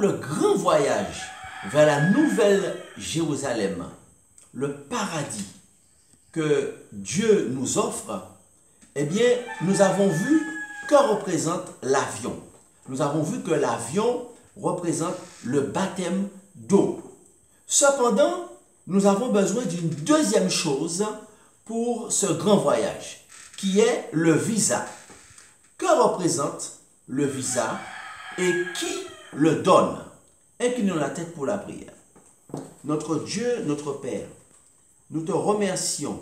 le grand voyage vers la nouvelle Jérusalem, le paradis que Dieu nous offre, eh bien, nous avons vu que représente l'avion. Nous avons vu que l'avion représente le baptême d'eau. Cependant, nous avons besoin d'une deuxième chose pour ce grand voyage, qui est le visa. Que représente le visa et qui le donne? Inclinons la tête pour la prière. Notre Dieu, notre Père, nous te remercions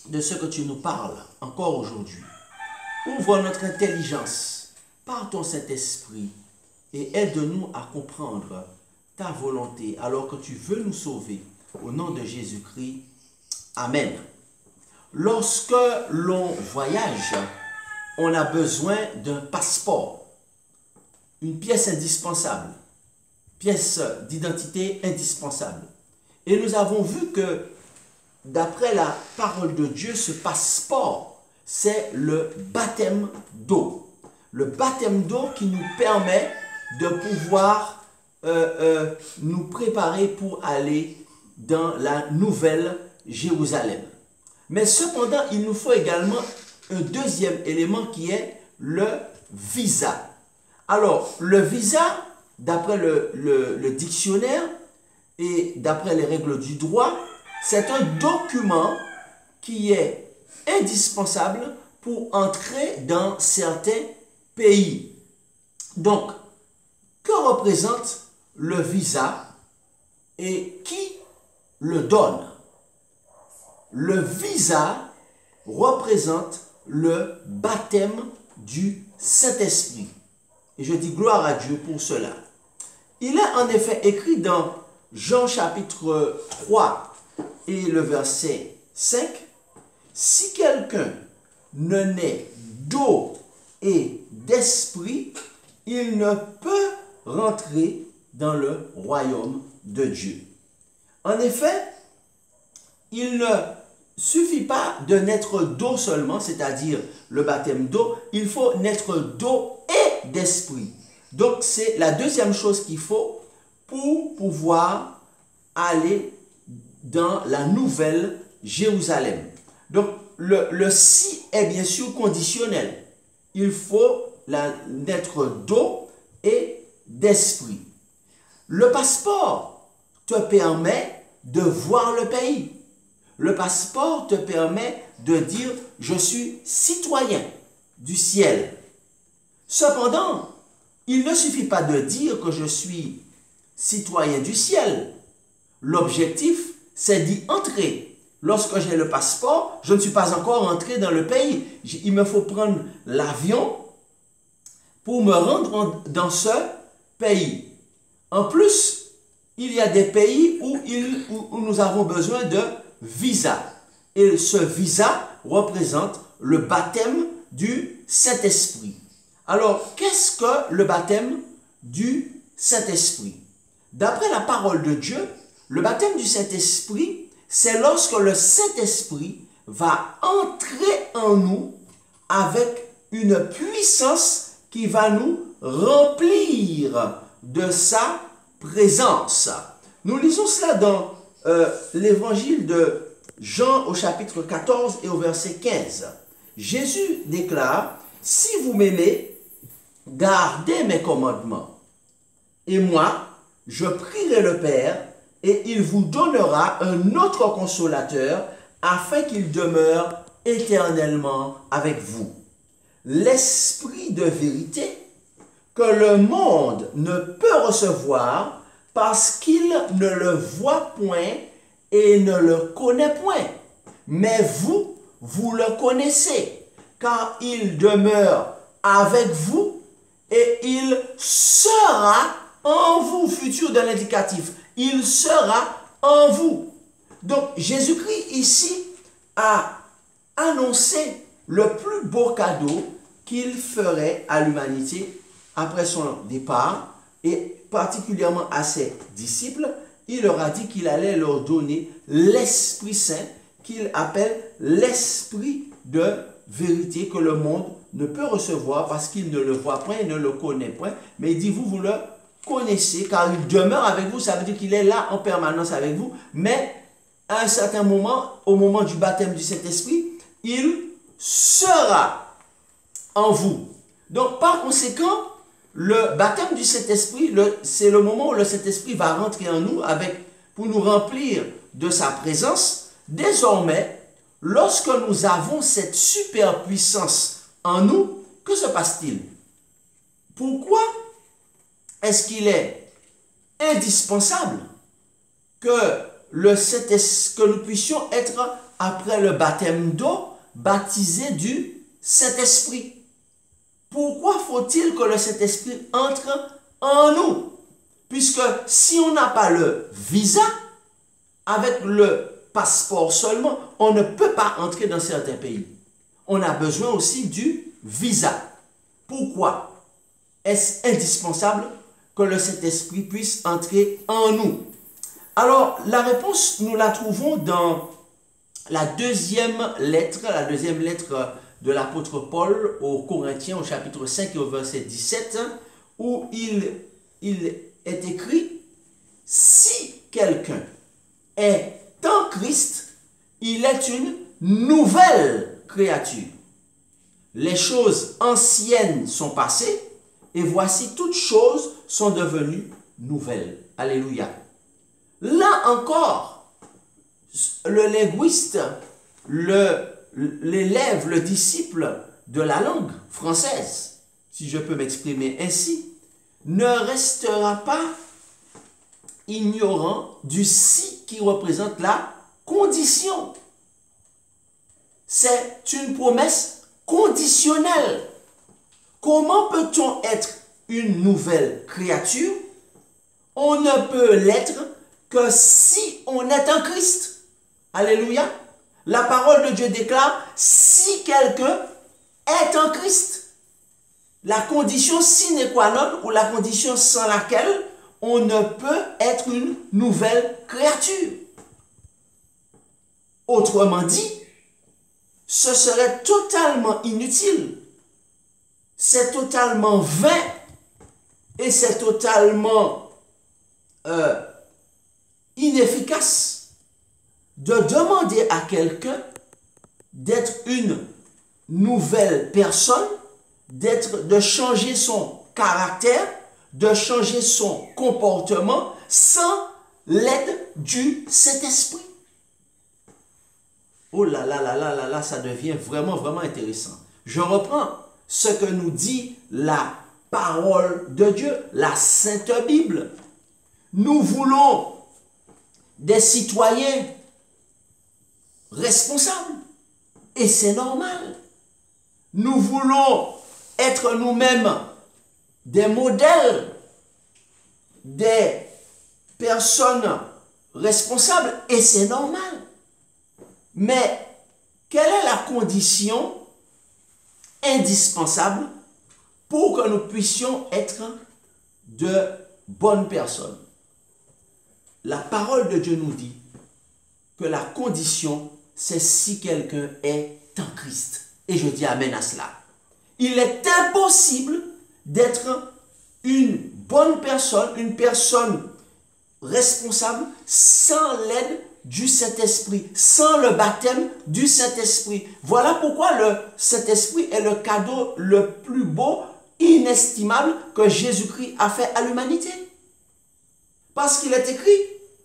de ce que tu nous parles encore aujourd'hui. Ouvre notre intelligence par ton Saint-Esprit et aide-nous à comprendre ta volonté alors que tu veux nous sauver. Au nom de Jésus-Christ. Amen. Lorsque l'on voyage, on a besoin d'un passeport, une pièce indispensable, pièce d'identité indispensable. Et nous avons vu que d'après la parole de Dieu, ce passeport, c'est le baptême d'eau. Le baptême d'eau qui nous permet de pouvoir nous préparer pour aller dans la nouvelle Jérusalem. Mais cependant, il nous faut également un deuxième élément qui est le visa. Alors, le visa, d'après le dictionnaire et d'après les règles du droit, c'est un document qui est indispensable pour entrer dans certains pays. Donc, que représente le visa et qui le donne? Le visa représente le baptême du Saint-Esprit. Et je dis gloire à Dieu pour cela. Il est en effet écrit dans Jean chapitre 3 et le verset 5, « Si quelqu'un ne naît d'eau et d'esprit, il ne peut rentrer dans le royaume de Dieu. » En effet, il ne suffit pas de naître d'eau seulement, c'est-à-dire le baptême d'eau, il faut naître d'eau et d'esprit. Donc c'est la deuxième chose qu'il faut pour pouvoir aller dans la nouvelle Jérusalem. Donc le si est bien sûr conditionnel. Il faut naître d'eau et d'esprit. Le passeport te permet de voir le pays. Le passeport te permet de dire « je suis citoyen du ciel ». Cependant, il ne suffit pas de dire que je suis citoyen du ciel. L'objectif, c'est d'y entrer. Lorsque j'ai le passeport, je ne suis pas encore entré dans le pays. Il me faut prendre l'avion pour me rendre dans ce pays. En plus, il y a des pays où nous avons besoin de visa. Et ce visa représente le baptême du Saint-Esprit. Alors, qu'est-ce que le baptême du Saint-Esprit? D'après la parole de Dieu, le baptême du Saint-Esprit, c'est lorsque le Saint-Esprit va entrer en nous avec une puissance qui va nous remplir de sa présence. Nous lisons cela dans l'évangile de Jean au chapitre 14 et au verset 15. Jésus déclare, « Si vous m'aimez, gardez mes commandements. Et moi, je prierai le Père, et il vous donnera un autre consolateur, afin qu'il demeure éternellement avec vous. L'Esprit de vérité que le monde ne peut recevoir parce qu'il ne le voit point et ne le connaît point. Mais vous, vous le connaissez, car il demeure avec vous et il sera en vous. Futur de l'indicatif. Il sera en vous. Donc, Jésus-Christ ici a annoncé le plus beau cadeau qu'il ferait à l'humanité après son départ et particulièrement à ses disciples. Il leur a dit qu'il allait leur donner l'Esprit Saint qu'il appelle l'Esprit de vérité que le monde ne peut recevoir parce qu'il ne le voit point et ne le connaît point. Mais il dit, vous le connaissez, car il demeure avec vous, ça veut dire qu'il est là en permanence avec vous, mais à un certain moment, au moment du baptême du Saint-Esprit, il sera en vous. Donc, par conséquent, le baptême du Saint-Esprit, c'est le moment où le Saint-Esprit va rentrer en nous pour nous remplir de sa présence. Désormais, lorsque nous avons cette super puissance en nous, que se passe-t-il? Pourquoi est-ce qu'il est indispensable que nous puissions être, après le baptême d'eau, baptisés du Saint-Esprit? Pourquoi faut-il que le Saint-Esprit entre en nous? Puisque si on n'a pas le visa, avec le passeport seulement, on ne peut pas entrer dans certains pays. On a besoin aussi du visa. Pourquoi est-ce indispensable que le Saint-Esprit puisse entrer en nous? Alors, la réponse, nous la trouvons dans la deuxième lettre de l'apôtre Paul aux Corinthiens, au chapitre 5 et au verset 17, où il est écrit: si quelqu'un est en Christ, il est une nouvelle créature. Les choses anciennes sont passées, et voici toutes choses sont devenues nouvelles. Alléluia. Là encore, le linguiste, l'élève, le disciple de la langue française, si je peux m'exprimer ainsi, ne restera pas ignorant du si qui représente la condition. C'est une promesse conditionnelle. Comment peut-on être une nouvelle créature? On ne peut l'être que si on est en Christ. Alléluia. La parole de Dieu déclare: si quelqu'un est en Christ. La condition sine qua non, ou la condition sans laquelle on ne peut être une nouvelle créature. Autrement dit, ce serait totalement inutile, c'est totalement vain et c'est totalement inefficace de demander à quelqu'un d'être une nouvelle personne, de changer son caractère, de changer son comportement sans l'aide du Saint-Esprit. Oh là là là là là là, ça devient vraiment, vraiment intéressant. Je reprends ce que nous dit la parole de Dieu, la Sainte Bible. Nous voulons des citoyens responsables, et c'est normal. Nous voulons être nous-mêmes des modèles, des personnes responsables, et c'est normal. Mais quelle est la condition indispensable pour que nous puissions être de bonnes personnes? La parole de Dieu nous dit que la condition, c'est si quelqu'un est en Christ. Et je dis amen à cela. Il est impossible d'être une bonne personne, une personne responsable, sans l'aide du Saint-Esprit, sans le baptême du Saint-Esprit. Voilà pourquoi le Saint-Esprit est le cadeau le plus beau, inestimable que Jésus-Christ a fait à l'humanité. Parce qu'il est écrit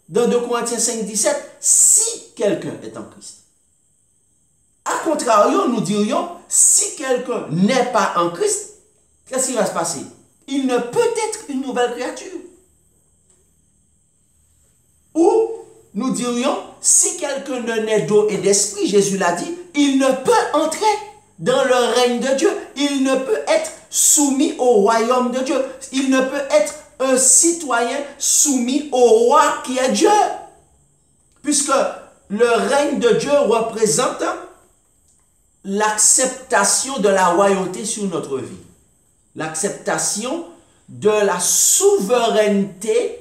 dans 2 Corinthiens 5, 17, si quelqu'un est en Christ. A contrario, nous dirions, si quelqu'un n'est pas en Christ, qu'est-ce qui va se passer? Il ne peut être une nouvelle créature. Ou nous dirions, si quelqu'un ne naît d'eau et d'esprit, Jésus l'a dit, il ne peut entrer dans le règne de Dieu. Il ne peut être soumis au royaume de Dieu. Il ne peut être un citoyen soumis au roi qui est Dieu. Puisque le règne de Dieu représente l'acceptation de la royauté sur notre vie. L'acceptation de la souveraineté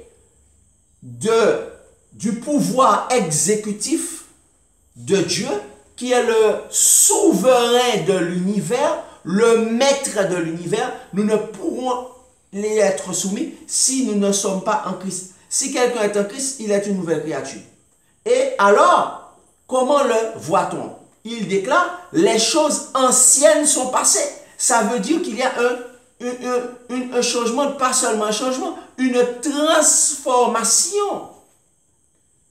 du pouvoir exécutif de Dieu, qui est le souverain de l'univers, le maître de l'univers. Nous ne pourrons y être soumis si nous ne sommes pas en Christ. Si quelqu'un est en Christ, il est une nouvelle créature. Et alors, comment le voit-on? Il déclare, les choses anciennes sont passées. Ça veut dire qu'il y a un changement, pas seulement un changement, une transformation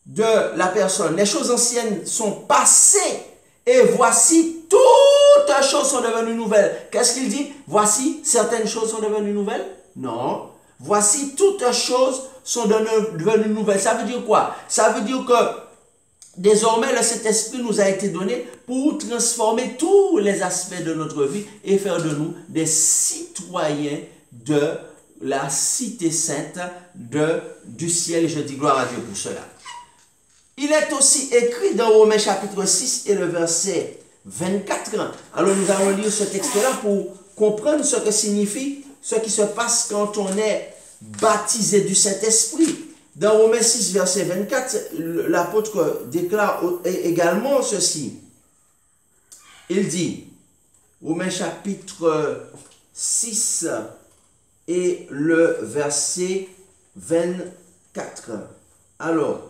de la personne. Les choses anciennes sont passées et voici toutes choses sont devenues nouvelles. Qu'est-ce qu'il dit? Voici certaines choses sont devenues nouvelles? Non. Voici toutes choses sont devenues nouvelles. Ça veut dire quoi? Ça veut dire que désormais, le Saint-Esprit nous a été donné pour transformer tous les aspects de notre vie et faire de nous des citoyens de la cité sainte du ciel. Et je dis gloire à Dieu pour cela. Il est aussi écrit dans Romains chapitre 6 et le verset 24. Alors nous allons lire ce texte-là pour comprendre ce que signifie, ce qui se passe quand on est baptisé du Saint-Esprit. Dans Romains 6, verset 24, l'apôtre déclare également ceci. Il dit, Romains chapitre 6 et le verset 24. Alors,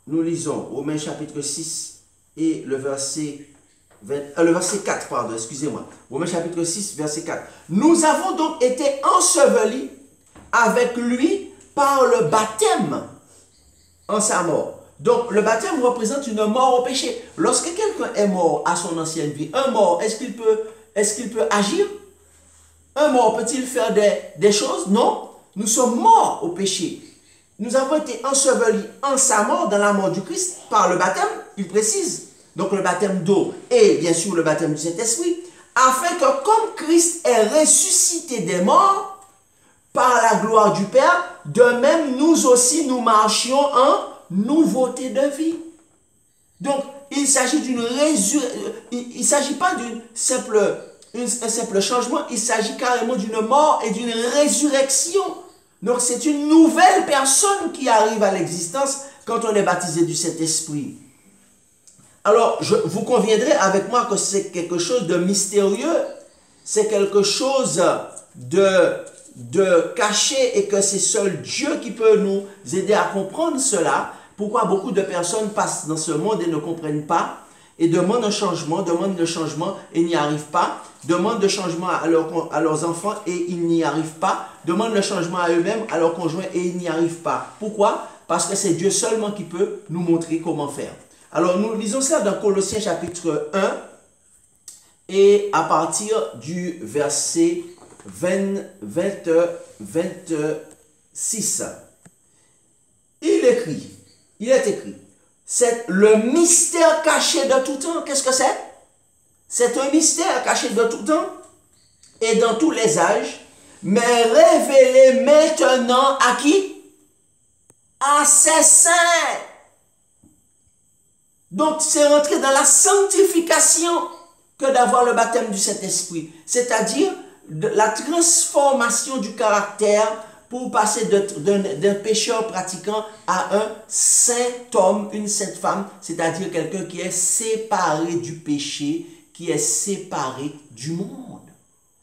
nous lisons Romains chapitre 6 et le verset 4, pardon, excusez-moi. Romains chapitre 6, verset 4. Nous avons donc été ensevelis avec lui par le baptême en sa mort. Donc, le baptême représente une mort au péché. Lorsque quelqu'un est mort à son ancienne vie, un mort, est-ce qu'il peut agir? Un mort peut-il faire des choses? Non. Nous sommes morts au péché. Nous avons été ensevelis en sa mort, dans la mort du Christ, par le baptême, il précise. Donc, le baptême d'eau et bien sûr le baptême du Saint-Esprit, afin que comme Christ est ressuscité des morts, par la gloire du Père, de même nous aussi nous marchions en nouveauté de vie. Donc, il s'agit d'une résurrection, il ne s'agit pas d'un simple changement, il s'agit carrément d'une mort et d'une résurrection. Donc, c'est une nouvelle personne qui arrive à l'existence quand on est baptisé du Saint-Esprit. Alors, vous conviendrez avec moi que c'est quelque chose de mystérieux, c'est quelque chose de caché et que c'est seul Dieu qui peut nous aider à comprendre cela. Pourquoi beaucoup de personnes passent dans ce monde et ne comprennent pas et demandent un changement, demandent le changement et n'y arrivent pas, demandent le changement à leurs enfants et ils n'y arrivent pas, demandent le changement à eux-mêmes, à leurs conjoints et ils n'y arrivent pas. Pourquoi? Parce que c'est Dieu seulement qui peut nous montrer comment faire. Alors nous lisons cela dans Colossiens chapitre 1 et à partir du verset 26. Il est écrit, c'est le mystère caché de tout temps. Qu'est-ce que c'est? C'est un mystère caché de tout temps et dans tous les âges, mais révélé maintenant à qui? À ses saints. Donc c'est rentrer dans la sanctification que d'avoir le baptême du Saint-Esprit, c'est-à-dire la transformation du caractère pour passer d'un pécheur pratiquant à un saint homme, une sainte femme, c'est-à-dire quelqu'un qui est séparé du péché, qui est séparé du monde.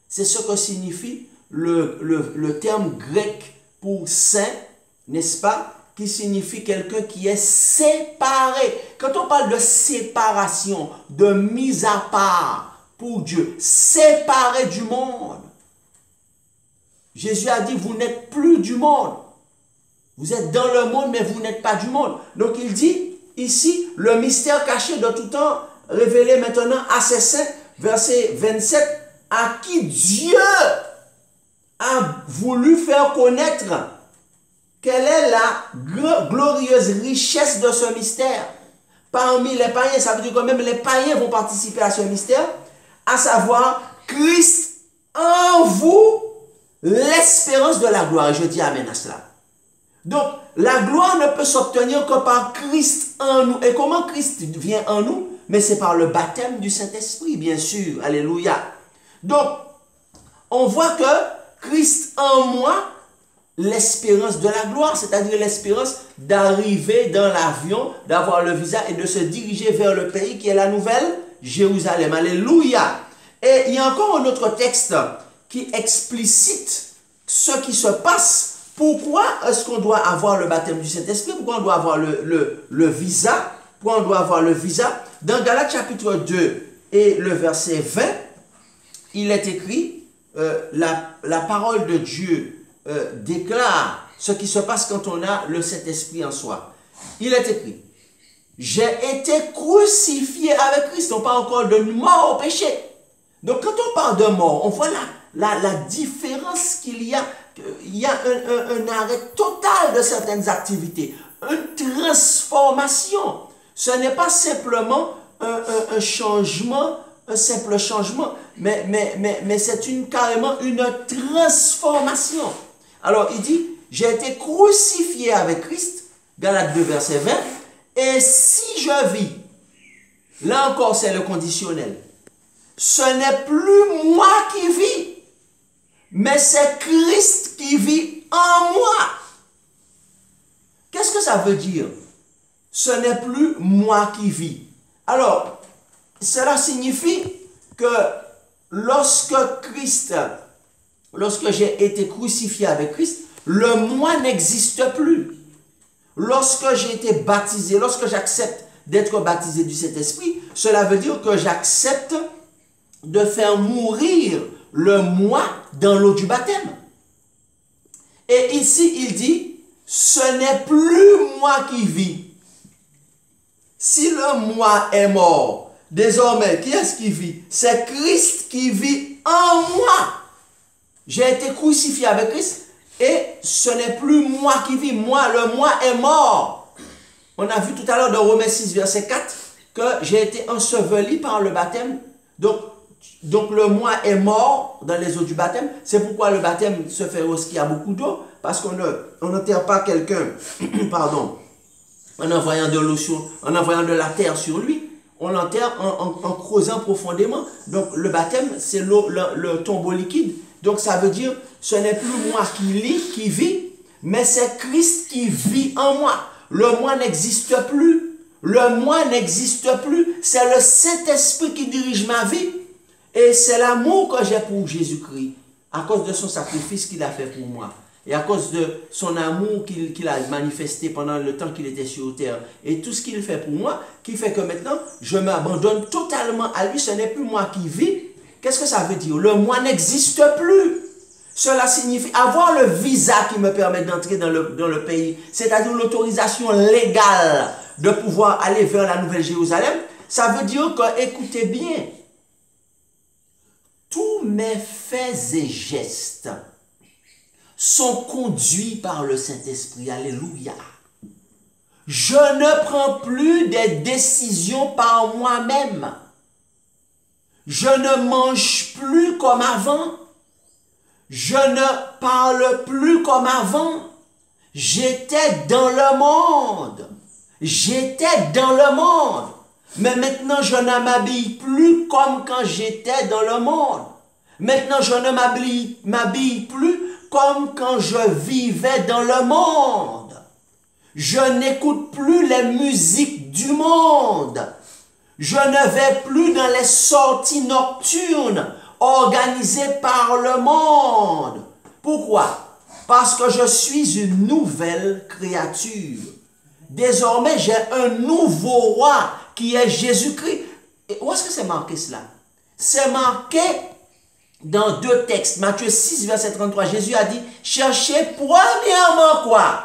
C'est ce que signifie le terme grec pour saint, n'est-ce pas? Qui signifie quelqu'un qui est séparé. Quand on parle de séparation, de mise à part pour Dieu, séparé du monde. Jésus a dit, vous n'êtes plus du monde. Vous êtes dans le monde, mais vous n'êtes pas du monde. Donc il dit ici, le mystère caché de tout temps, révélé maintenant à ses saints, verset 27, à qui Dieu a voulu faire connaître quelle est la glorieuse richesse de ce mystère. Parmi les païens, ça veut dire que même les païens vont participer à ce mystère, à savoir Christ en vous, l'espérance de la gloire. Et je dis amen à cela. Donc, la gloire ne peut s'obtenir que par Christ en nous. Et comment Christ vient en nous? Mais c'est par le baptême du Saint-Esprit, bien sûr. Alléluia. Donc, on voit que Christ en moi, l'espérance de la gloire, c'est-à-dire l'espérance d'arriver dans l'avion, d'avoir le visa et de se diriger vers le pays qui est la nouvelle Jérusalem. Alléluia. Et il y a encore un autre texte qui explicite ce qui se passe. Pourquoi est-ce qu'on doit avoir le baptême du Saint-Esprit? Pourquoi on doit avoir le visa? Pourquoi on doit avoir le visa? Dans Galates chapitre 2 et le verset 20, il est écrit, la parole de Dieu déclare ce qui se passe quand on a le Saint-Esprit en soi. Il est écrit, j'ai été crucifié avec Christ. On parle encore de mort au péché. Donc quand on parle de mort, on voit la différence qu'il y a. Il y a un arrêt total de certaines activités, une transformation. Ce n'est pas simplement un changement, un simple changement, mais c'est carrément une transformation. Alors il dit, j'ai été crucifié avec Christ, Galates 2 verset 20, et si je vis, là encore c'est le conditionnel, ce n'est plus moi qui vis, mais c'est Christ qui vit en moi. Qu'est-ce que ça veut dire? Ce n'est plus moi qui vis. Alors, cela signifie que lorsque j'ai été crucifié avec Christ, le moi n'existe plus. Lorsque j'ai été baptisé, lorsque j'accepte d'être baptisé du Saint-Esprit, cela veut dire que j'accepte de faire mourir le moi dans l'eau du baptême. Et ici, il dit, ce n'est plus moi qui vis. Si le moi est mort, désormais, qui est-ce qui vit? C'est Christ qui vit en moi. J'ai été crucifié avec Christ et ce n'est plus moi qui vis. Moi, le moi est mort. On a vu tout à l'heure dans Romains 6, verset 4, que j'ai été enseveli par le baptême. Donc le moi est mort dans les eaux du baptême. C'est pourquoi le baptême se fait lorsqu'il y a beaucoup d'eau. Parce qu'on n'enterre pas quelqu'un, pardon, en envoyant de l'eau en envoyant de la terre sur lui. On l'enterre en creusant profondément. Donc le baptême, c'est l'eau, le tombeau liquide. Donc ça veut dire, ce n'est plus moi qui vis, mais c'est Christ qui vit en moi. Le moi n'existe plus. Le moi n'existe plus. C'est le Saint-Esprit qui dirige ma vie. Et c'est l'amour que j'ai pour Jésus-Christ, à cause de son sacrifice qu'il a fait pour moi. Et à cause de son amour qu'il a manifesté pendant le temps qu'il était sur terre. Et tout ce qu'il fait pour moi, qui fait que maintenant, je m'abandonne totalement à lui. Ce n'est plus moi qui vis. Qu'est-ce que ça veut dire? Le moi n'existe plus. Cela signifie avoir le visa qui me permet d'entrer dans le pays. C'est-à-dire l'autorisation légale de pouvoir aller vers la Nouvelle Jérusalem. Ça veut dire que, écoutez bien, tous mes faits et gestes sont conduits par le Saint-Esprit. Alléluia. Je ne prends plus des décisions par moi-même. Je ne mange plus comme avant. Je ne parle plus comme avant. J'étais dans le monde. J'étais dans le monde. Mais maintenant, je ne m'habille plus comme quand j'étais dans le monde. Maintenant, je ne m'habille plus comme quand je vivais dans le monde. Je n'écoute plus les musiques du monde. Je ne vais plus dans les sorties nocturnes organisées par le monde. Pourquoi? Parce que je suis une nouvelle créature. Désormais, j'ai un nouveau roi qui est Jésus-Christ. Et où est-ce que c'est marqué cela? C'est marqué dans deux textes. Matthieu 6, verset 33. Jésus a dit, cherchez premièrement quoi?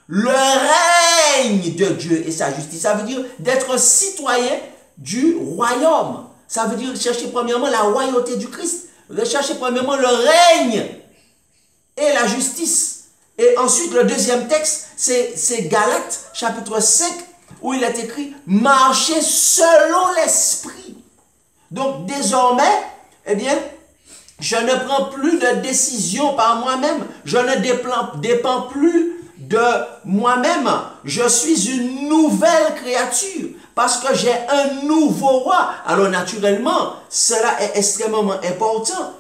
Le règne de Dieu et sa justice. Ça veut dire d'être un citoyen du royaume. Ça veut dire chercher premièrement la royauté du Christ. Chercher premièrement le règne et la justice. Et ensuite, le deuxième texte, c'est Galates, chapitre 5, où il est écrit « Marchez selon l'esprit ». Donc, désormais, eh bien, je ne prends plus de décision par moi-même. Je ne dépends plus de moi-même. Je suis une nouvelle créature parce que j'ai un nouveau roi. Alors, naturellement, cela est extrêmement important.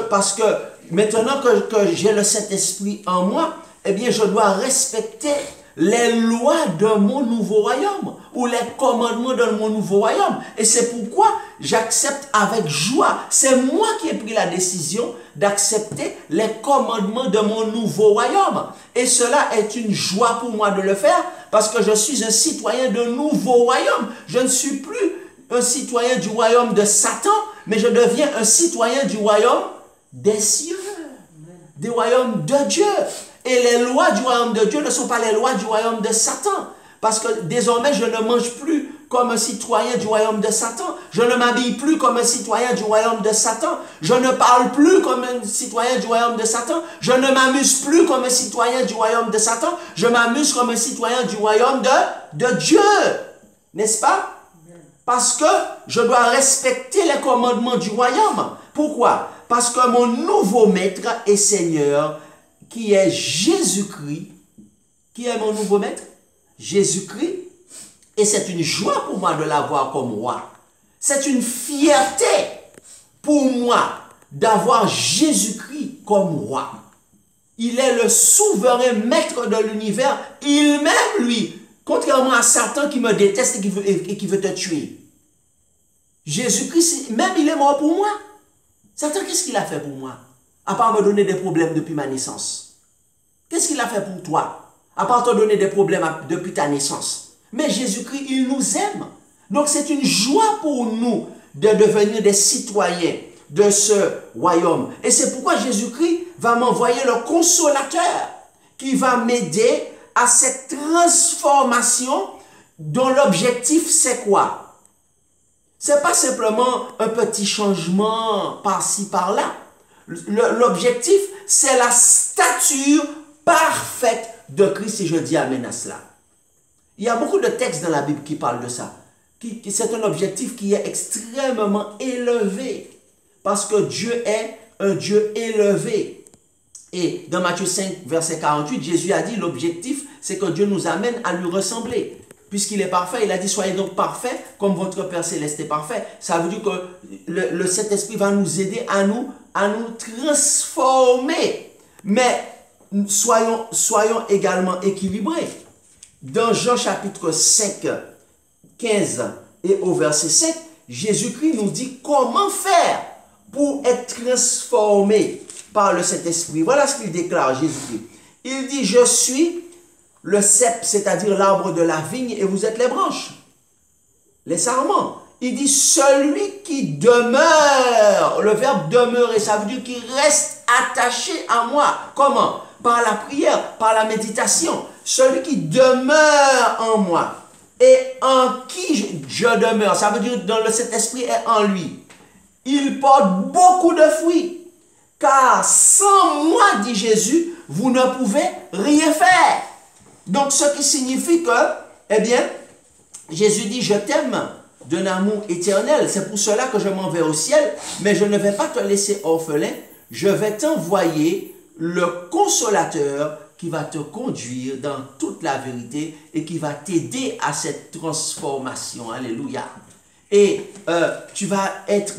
Parce que maintenant que j'ai le Saint-Esprit en moi, eh bien, je dois respecter les lois de mon nouveau royaume ou les commandements de mon nouveau royaume. Et c'est pourquoi j'accepte avec joie. C'est moi qui ai pris la décision d'accepter les commandements de mon nouveau royaume. Et cela est une joie pour moi de le faire parce que je suis un citoyen d'un nouveau royaume. Je ne suis plus un citoyen du royaume de Satan, mais je deviens un citoyen du royaume des cieux, du royaume de Dieu. Et les lois du royaume de Dieu ne sont pas les lois du royaume de Satan. Parce que désormais, je ne mange plus comme un citoyen du royaume de Satan. Je ne m'habille plus comme un citoyen du royaume de Satan. Je ne parle plus comme un citoyen du royaume de Satan. Je ne m'amuse plus comme un citoyen du royaume de Satan. Je m'amuse comme un citoyen du royaume de Dieu. N'est-ce pas? Parce que je dois respecter les commandements du royaume. Pourquoi? Parce que mon nouveau maître et Seigneur, qui est Jésus-Christ, qui est mon nouveau maître? Jésus-Christ. Et c'est une joie pour moi de l'avoir comme roi. C'est une fierté pour moi d'avoir Jésus-Christ comme roi. Il est le souverain maître de l'univers. Il-même, lui, contrairement à Satan qui me déteste et qui veut te tuer. Jésus-Christ, même il est mort pour moi. Satan, qu'est-ce qu'il a fait pour moi? À part me donner des problèmes depuis ma naissance. Qu'est-ce qu'il a fait pour toi? À part te donner des problèmes depuis ta naissance. Mais Jésus-Christ, il nous aime. Donc c'est une joie pour nous de devenir des citoyens de ce royaume. Et c'est pourquoi Jésus-Christ va m'envoyer le consolateur qui va m'aider à cette transformation dont l'objectif c'est quoi? C'est pas simplement un petit changement par-ci par-là. L'objectif c'est la stature parfaite de Christ, et je dis amen à cela. Il y a beaucoup de textes dans la Bible qui parlent de ça. C'est un objectif qui est extrêmement élevé. Parce que Dieu est un Dieu élevé. Et dans Matthieu 5, verset 48, Jésus a dit, l'objectif, c'est que Dieu nous amène à lui ressembler. Puisqu'il est parfait, il a dit, soyez donc parfaits comme votre Père Céleste est parfait. Ça veut dire que le Saint-Esprit va nous aider à nous transformer. Mais soyons également équilibrés. Dans Jean chapitre 5, 15 et au verset 7, Jésus-Christ nous dit comment faire pour être transformé par le Saint-Esprit. Voilà ce qu'il déclare, Jésus-Christ. Il dit, je suis le cep, c'est-à-dire l'arbre de la vigne, et vous êtes les branches, les sarments. Il dit, celui qui demeure, le verbe demeurer, ça veut dire qu'il reste attaché à moi. Comment? Par la prière, par la méditation. Celui qui demeure en moi et en qui je demeure, ça veut dire que cet esprit est en lui. Il porte beaucoup de fruits. Car sans moi, dit Jésus, vous ne pouvez rien faire. Donc ce qui signifie que, eh bien, Jésus dit, je t'aime d'un amour éternel. C'est pour cela que je m'en vais au ciel, mais je ne vais pas te laisser orphelin. Je vais t'envoyer le consolateur qui va te conduire dans toute la vérité et qui va t'aider à cette transformation. Alléluia. Et tu vas être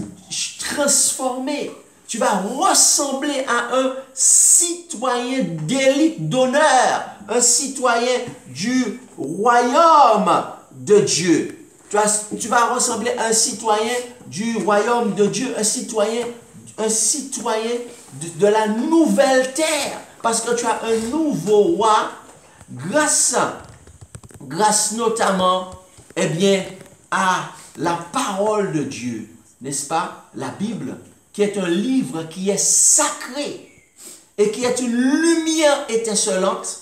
transformé. Tu vas ressembler à un citoyen d'élite d'honneur, un citoyen du royaume de Dieu. Tu vas ressembler à un citoyen du royaume de Dieu, un citoyen de la nouvelle terre. Parce que tu as un nouveau roi grâce notamment, eh bien, à la parole de Dieu. N'est-ce pas? La Bible, qui est un livre qui est sacré et qui est une lumière étincelante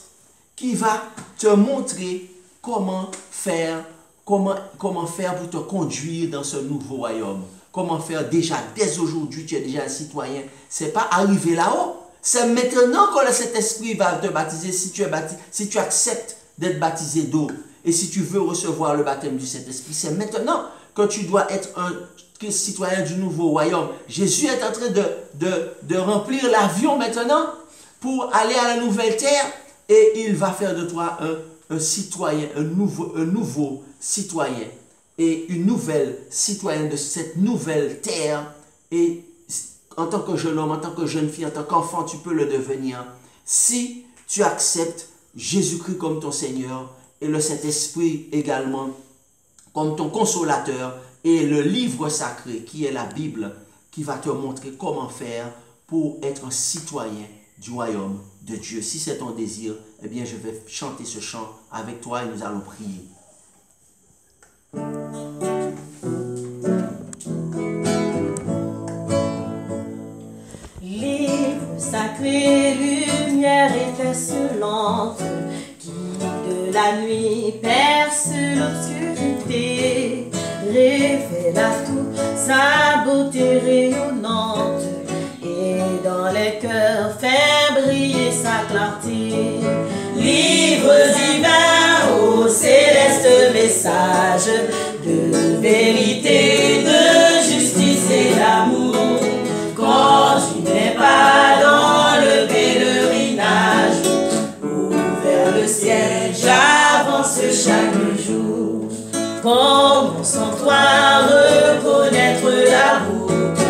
qui va te montrer comment faire pour te conduire dans ce nouveau royaume. Comment faire déjà, dès aujourd'hui, tu es déjà un citoyen. Ce n'est pas arrivé là-haut. C'est maintenant que le Saint-Esprit va te baptiser si tu acceptes d'être baptisé d'eau. Et si tu veux recevoir le baptême du Saint-Esprit, c'est maintenant que tu dois être un citoyen du nouveau royaume. Jésus est en train de remplir l'avion maintenant pour aller à la nouvelle terre et il va faire de toi un citoyen, un nouveau citoyen et une nouvelle citoyenne de cette nouvelle terre. Et en tant que jeune homme, en tant que jeune fille, en tant qu'enfant, tu peux le devenir si tu acceptes Jésus-Christ comme ton Seigneur et le Saint-Esprit également comme ton consolateur et le livre sacré qui est la Bible qui va te montrer comment faire pour être un citoyen du royaume de Dieu. Si c'est ton désir, eh bien je vais chanter ce chant avec toi et nous allons prier. Livre sacré, lumière étincelante, qui de la nuit perce l'obscurité, révèle à tout sa beauté rayonnante, et dans les cœurs fait briller sa clarté. Livre divin, ô céleste message de vérité, de justice et d'amour. Quand tu n'es pas dans le pèlerinage, ouvert le ciel, j'avance chaque jour. Comment sans toi reconnaître la route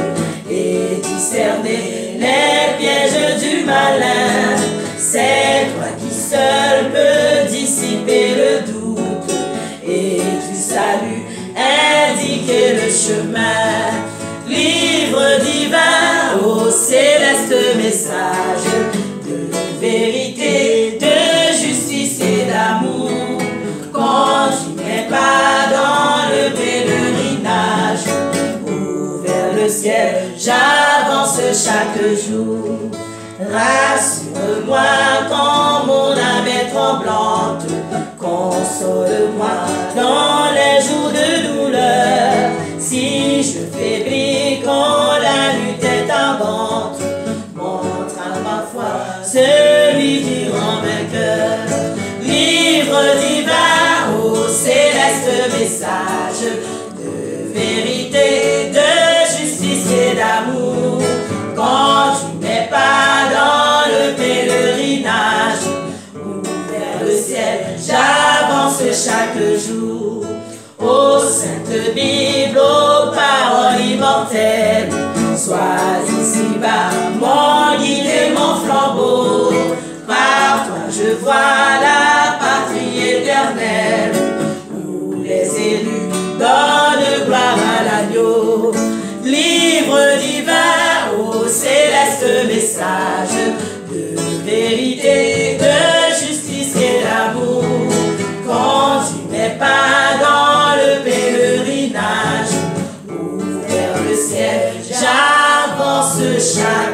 et discerner les pièges du malin? C'est toi qui seul peux dissiper le doute et du salut indiquer le chemin. Livre divin, ô céleste message de vérité, de justice et d'amour. Quand tu n'es pas dans le pèlerinage, ouvert le ciel, j'avance chaque jour. Rassure-moi quand mon âme est tremblante, console-moi dans les jours de douleur. Si je faiblis quand la lutte est ardente, montre à ma foi celui qui rend vainqueur. Livre divin, ô céleste message de vérité, de justice et d'amour. Quand tu n'es pas dans le pèlerinage, ouvert le ciel, j'avance chaque jour. Ô Sainte Bible, ô paroles immortelles, sois ici-bas mon guide et mon flambeau. Par toi je vois la patrie éternelle, où les élus donnent gloire à l'agneau. Livre divin, ô céleste message de vérité, de justice et d'amour. Quand tu n'es pas dans le pèlerinage, ouvert le ciel, j'avance chaque